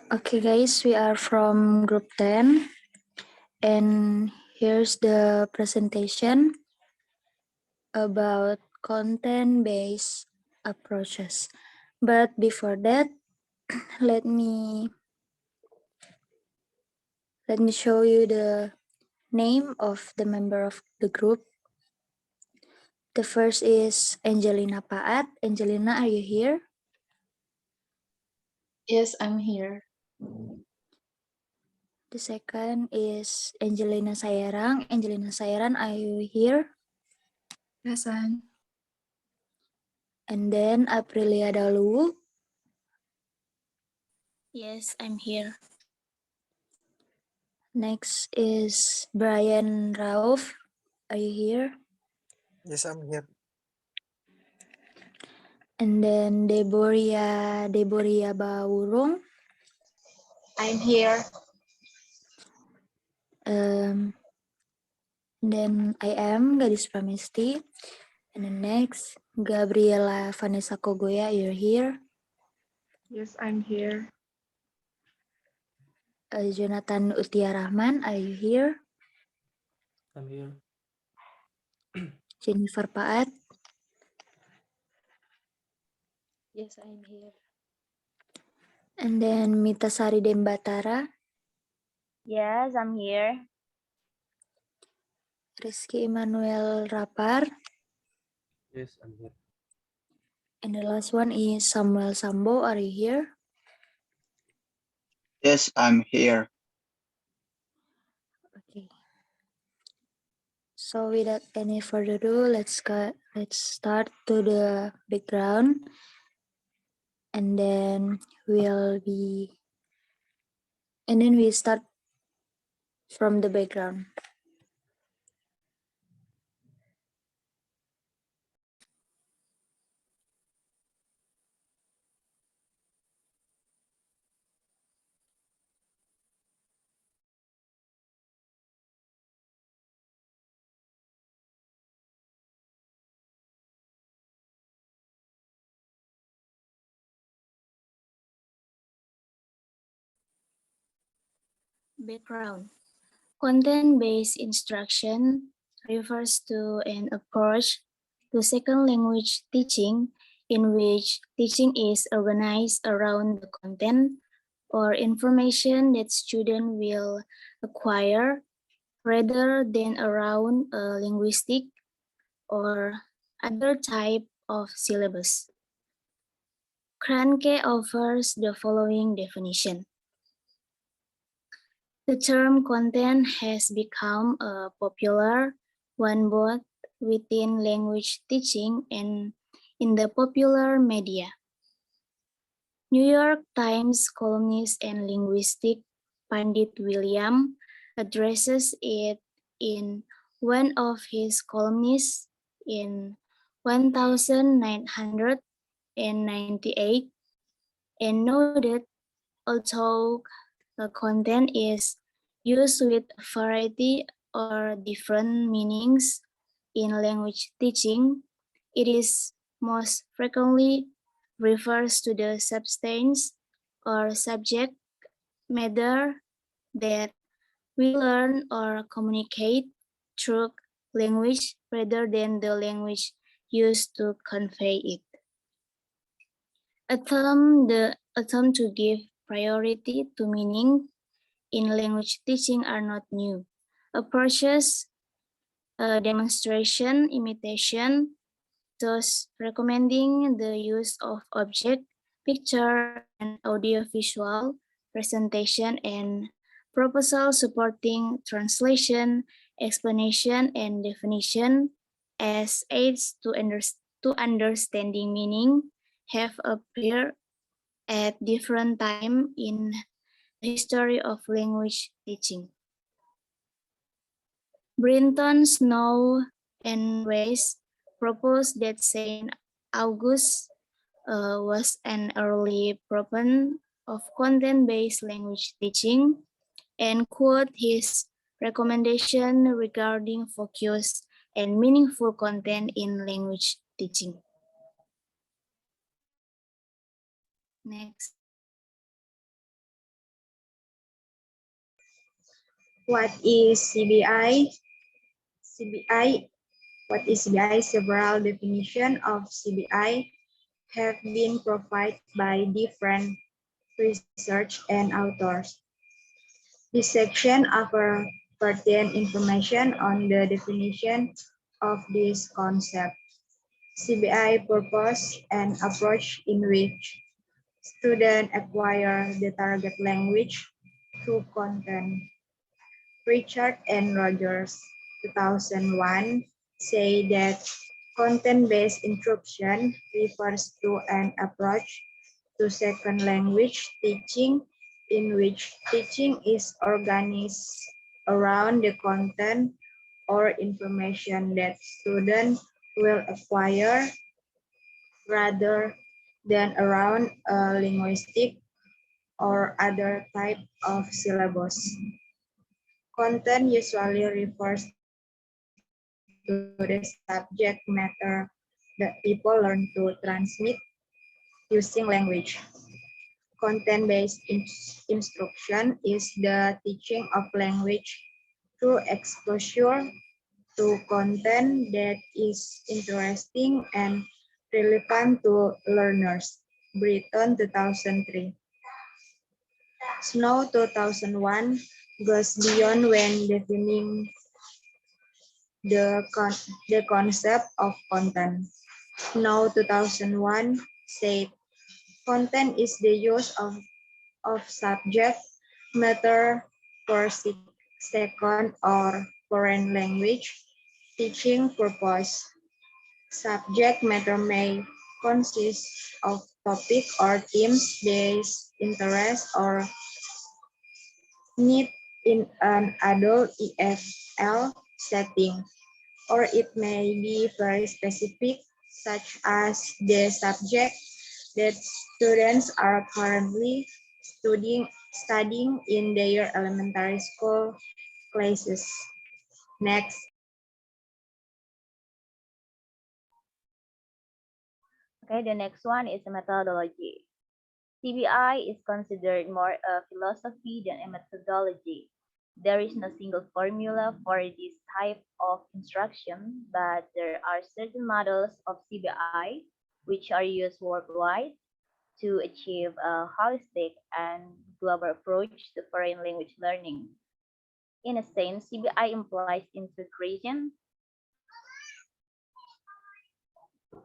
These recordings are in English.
Okay guys, we are from group 10 and here's the presentation about content-based approaches. But before that, let me show you the name of the member of the group. The first is Angelina Paat. Angelina, are you here? Yes, I'm here. The second is Angelina Sayarang. Angelina Sayarang, are you here? Present. And then Aprilia Dalu. Yes, I'm here. Next is Brian Rauf. Are you here? Yes, I'm here. And then Deboria Baurung. I'm here. Then I am Gadis Pramesti. And then next, Gabriela Vanessa Kogoya, you're here. Yes, I'm here. Jonathan Utia Rahman, are you here? I'm here. Jennifer Paat. Yes, I'm here. And then Mita Sari Dembatara. Yes, I'm here. Rizky Emmanuel Rapar. Yes, I'm here. And the last one is Samuel Sambo, are you here? Yes, I'm here. Okay. So without any further ado, let's start to the background, and then we start from the background. Background. Content-based instruction refers to an approach to second language teaching in which teaching is organized around the content or information that student will acquire rather than around a linguistic or other type of syllabus. Kranke offers the following definition. The term content has become a popular one both within language teaching and in the popular media. New York Times columnist and linguistic Pandit William addresses it in one of his columns in 1998 and noted, although the content is used with a variety or different meanings in language teaching, it is most frequently refers to the substance or subject matter that we learn or communicate through language rather than the language used to convey it. Attempt to give priority to meaning in language teaching are not new. Approaches, demonstration, imitation, thus recommending the use of object, picture, and audiovisual presentation and proposal supporting translation, explanation, and definition as aids to understanding meaning have appeared at different times in the history of language teaching. Brinton, Snow, and Weiss proposed that Saint August was an early proponent of content-based language teaching and quote his recommendation regarding focus and meaningful content in language teaching. Next. What is CBI? CBI. What is CBI? Several definitions of CBI have been provided by different research and authors. This section offers pertinent information on the definition of this concept. CBI purpose and approach in which students acquire the target language through content. Richard and Rogers, 2001, say that content-based instruction refers to an approach to second language teaching in which teaching is organized around the content or information that students will acquire rather than around a linguistic or other type of syllabus. Content usually refers to the subject matter that people learn to transmit using language. Content-based instruction is the teaching of language through exposure to content that is interesting and relevant to learners. Britton, 2003. Snow, 2001, goes beyond when defining the concept of content. Snow, 2001, said, content is the use of subject matter for second or foreign language teaching purpose. Subject matter may consist of topic or themes-based interest or need in an adult EFL setting, or it may be very specific, such as the subject that students are currently studying in their elementary school classes. Next. Okay, the next one is methodology. CBI is considered more a philosophy than a methodology. There is no single formula for this type of instruction, but there are certain models of CBI which are used worldwide to achieve a holistic and global approach to foreign language learning. In a sense, CBI implies integration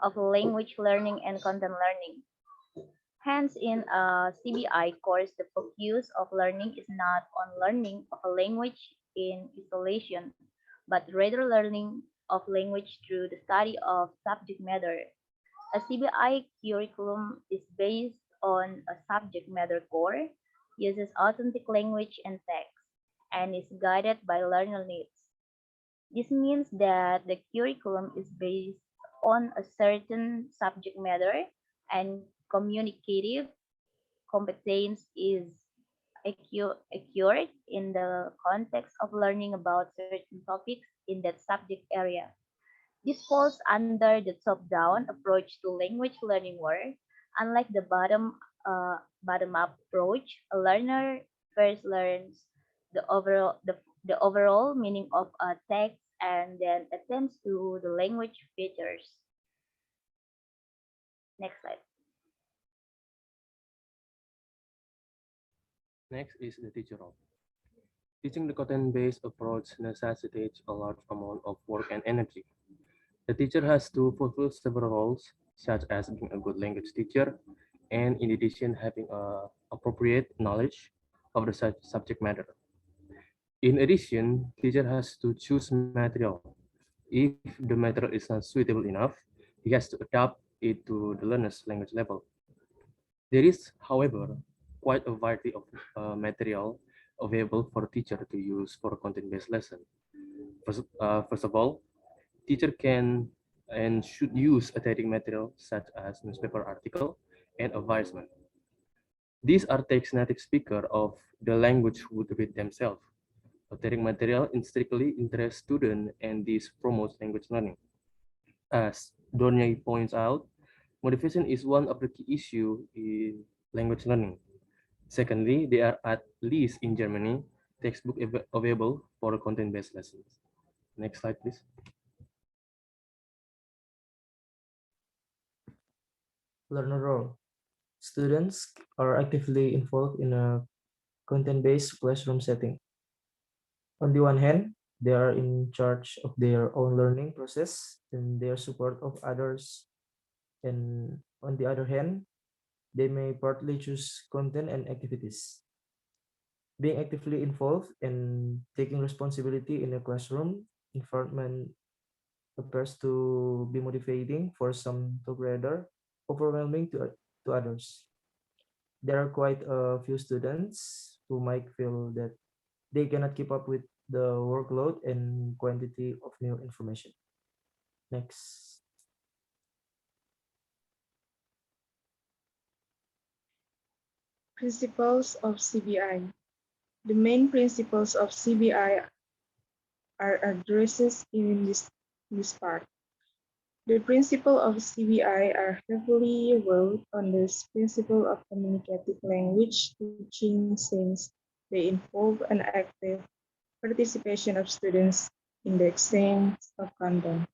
of language learning and content learning. Hence, in a CBI course, the focus of learning is not on learning of a language in isolation, but rather learning of language through the study of subject matter. A CBI curriculum is based on a subject matter core, uses authentic language and text, and is guided by learner needs. This means that the curriculum is based on a certain subject matter and communicative competence is acquired in the context of learning about certain topics in that subject area. This falls under the top-down approach to language learning where, unlike the bottom-up approach, a learner first learns the overall meaning of a text and then attends to the language features. Next slide. Next is the teacher role. Teaching the content-based approach necessitates a large amount of work and energy. The teacher has to fulfill several roles, such as being a good language teacher, and in addition, having appropriate knowledge of the subject matter. In addition, teacher has to choose material. If the material is not suitable enough, he has to adapt it to the learner's language level. There is, however, quite a variety of material available for a teacher to use for a content-based lesson. First of all, teacher can and should use a teaching material such as newspaper article and advertisement. These are text native speaker of the language would read themselves. A teaching material strictly interests students and this promotes language learning. As Dornier points out, motivation is one of the key issues in language learning. Secondly, they are at least in Germany, textbook available for content-based lessons. Next slide, please. Learner role. Students are actively involved in a content-based classroom setting. On the one hand, they are in charge of their own learning process and their support of others. And on the other hand, they may partly choose content and activities. Being actively involved and taking responsibility in a classroom environment appears to be motivating for some to rather overwhelming to others. There are quite a few students who might feel that they cannot keep up with the workload and quantity of new information. Next. Principles of CBI. The main principles of CBI are addressed in this part. The principles of CBI are heavily wrought on this principle of communicative language teaching since they involve an active participation of students in the exchange of content.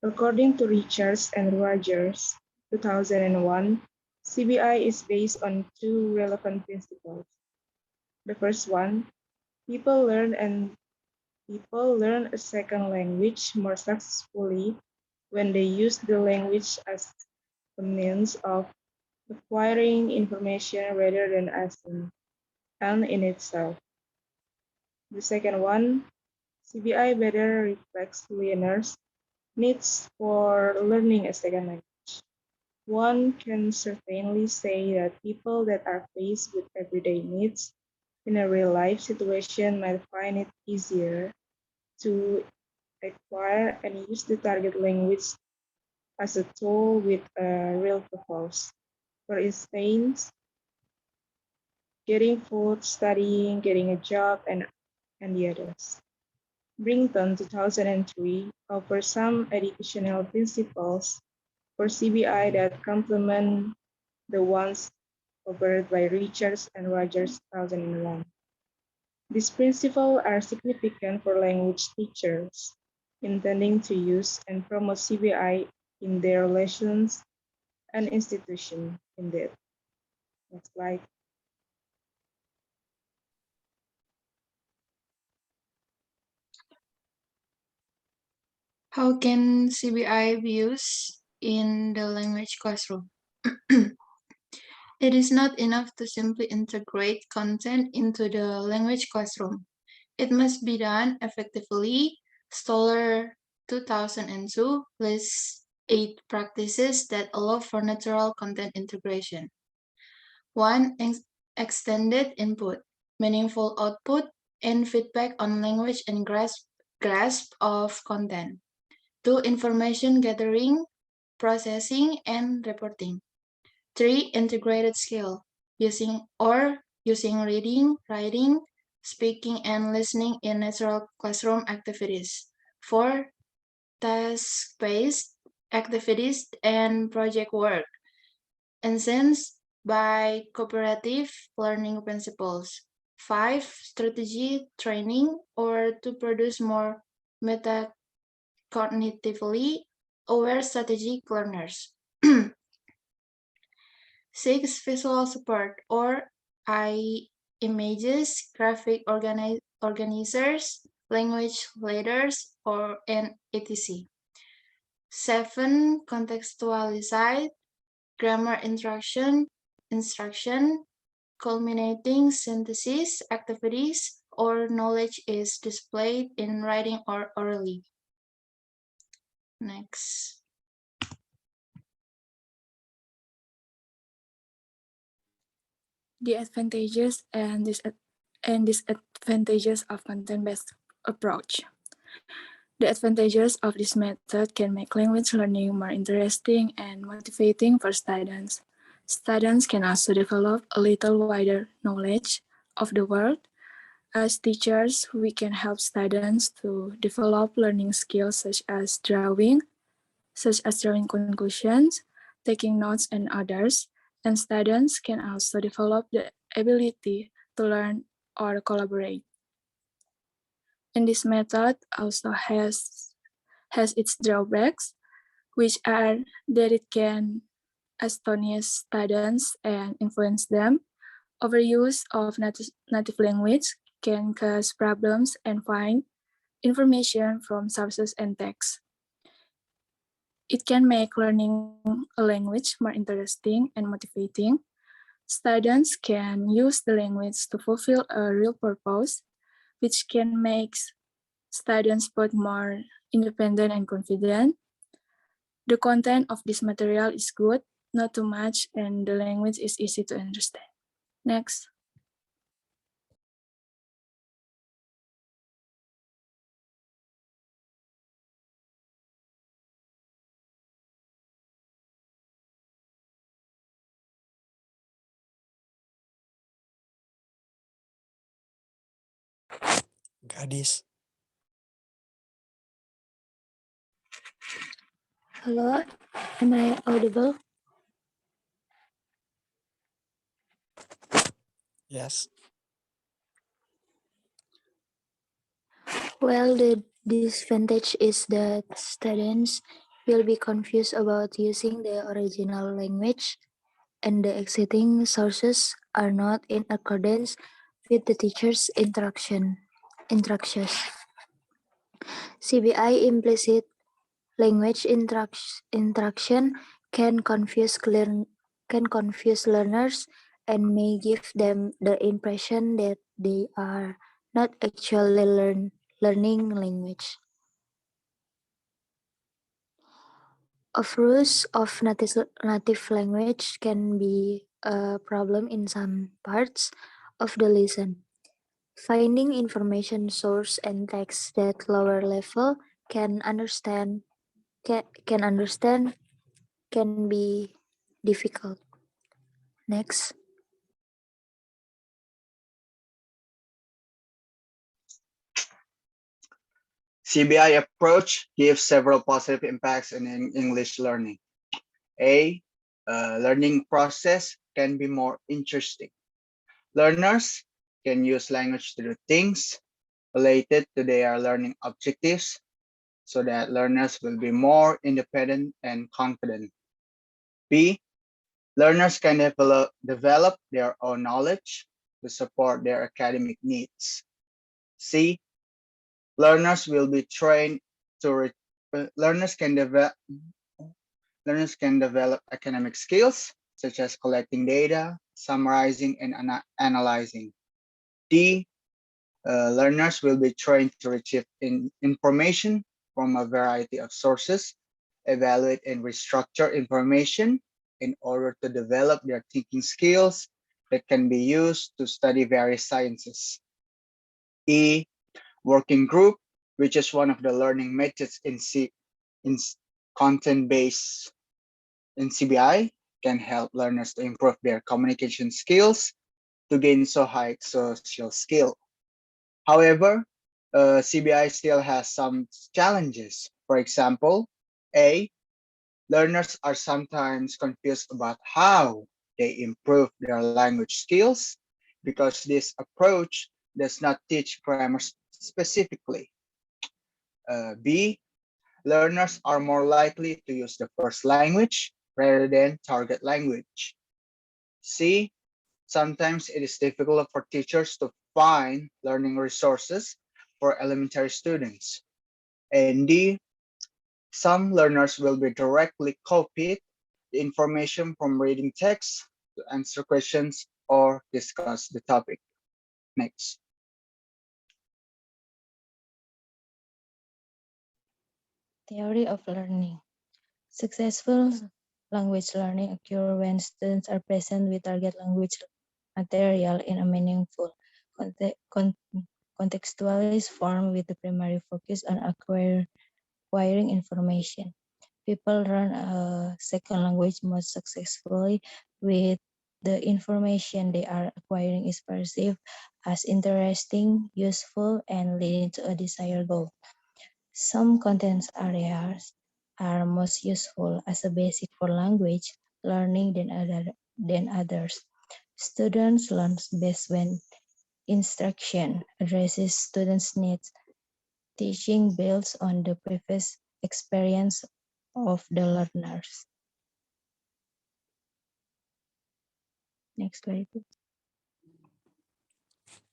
According to Richards and Rogers, 2001, CBI is based on two relevant principles. The first one, people learn a second language more successfully when they use the language as a means of acquiring information rather than as an end in itself. The second one, CBI better reflects learners' needs for learning a second language. One can certainly say that people that are faced with everyday needs in a real life situation might find it easier to acquire and use the target language as a tool with a real purpose. For instance, getting food, studying, getting a job, and the others. Brington 2003 offers some educational principles for CBI that complement the ones offered by Richards and Rogers 2001. These principles are significant for language teachers intending to use and promote CBI in their lessons and institution. Indeed. Next slide. How can CBI be used in the language classroom? It is not enough to simply integrate content into the language classroom. It must be done effectively. Stoller 2002 lists 8 practices that allow for natural content integration. 1. Extended input, meaningful output, and feedback on language and grasp of content. 2. Information gathering, processing, and reporting. 3. Integrated skill, using reading, writing, speaking, and listening in natural classroom activities. 4. Task-based activities and project work, enhanced by cooperative learning principles. 5. Strategy training, or to produce more metacognitively aware strategic learners. 6. Visual support, or images, graphic organizers, language leaders, and etc. 7. Contextualized grammar instruction, culminating synthesis activities, or knowledge is displayed in writing or orally. Next. The advantages and disadvantages of content-based approach. The advantages of this method can make language learning more interesting and motivating for students. Students can also develop a little wider knowledge of the world. As teachers, we can help students to develop learning skills such as drawing conclusions, taking notes, and others. And students can also develop the ability to learn or collaborate. And this method also has its drawbacks, which are that it can astonish students and influence them. Overuse of native language can cause problems and find information from sources and texts. It can make learning a language more interesting and motivating. Students can use the language to fulfill a real purpose, which can make students both more independent and confident. The content of this material is good, not too much, and the language is easy to understand. Next. Gadis. Hello, am I audible? Yes. Well, the disadvantage is that students will be confused about using the original language, and the existing sources are not in accordance with the teacher's instructions. CBI implicit language instruction can confuse learners and may give them the impression that they are not actually learning language. Overuse of native language can be a problem in some parts of the lesson. Finding information source and text that lower level can understand can be difficult. Next. CBI approach gives several positive impacts in English learning. A, learning process can be more interesting. Learners can use language to do things related to their learning objectives so that learners will be more independent and confident. B, learners can develop their own knowledge to support their academic needs. C, learners will be trained to learners can develop academic skills such as collecting data, summarizing, and analyzing. D, learners will be trained to retrieve information from a variety of sources, evaluate and restructure information in order to develop their thinking skills that can be used to study various sciences. E, working group, which is one of the learning methods in content-based in CBI, can help learners to improve their communication skills to gain so high social skill. However, CBI still has some challenges. For example, A, learners are sometimes confused about how they improve their language skills because this approach does not teach grammar specifically. B, learners are more likely to use the first language rather than target language. C, sometimes it is difficult for teachers to find learning resources for elementary students. And D, some learners will be directly copied the information from reading text to answer questions or discuss the topic. Next. Theory of learning. Successful language learning occurs when students are present with target language material in a meaningful, contextualized form with the primary focus on acquiring information. People learn a second language most successfully with the information they are acquiring is perceived as interesting, useful, and leading to a desired goal. Some content areas are most useful as a basic for language learning than others. Students learn best when instruction addresses students' needs teaching builds on the previous experience of the learners. Next slide.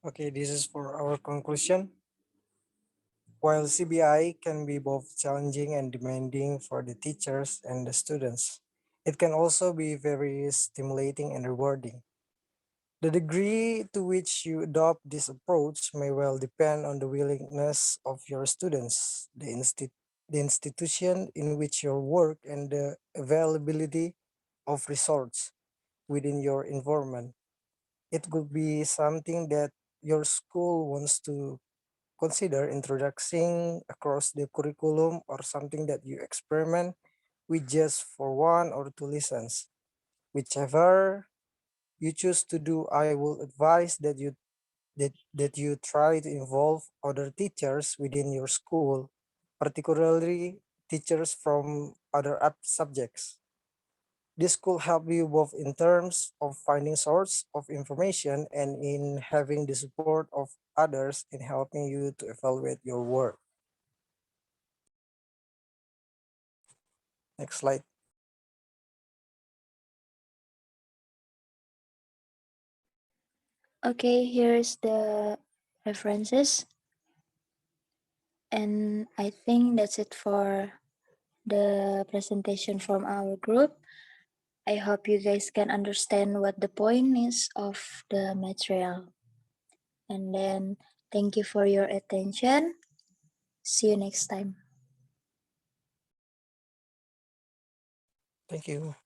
Okay, this is for our conclusion. While CBI can be both challenging and demanding for the teachers and the students, it can also be very stimulating and rewarding. The degree to which you adopt this approach may well depend on the willingness of your students, the institution in which you work, and the availability of resources within your environment. It could be something that your school wants to consider introducing across the curriculum, or something that you experiment with just for 1 or 2 lessons. Whichever you choose to do, I will advise that you try to involve other teachers within your school, particularly teachers from other subjects. This could help you both in terms of finding source of information and in having the support of others in helping you to evaluate your work. Next slide. Okay, here's the references. And I think that's it for the presentation from our group. I hope you guys can understand what the point is of the material. And then thank you for your attention. See you next time. Thank you.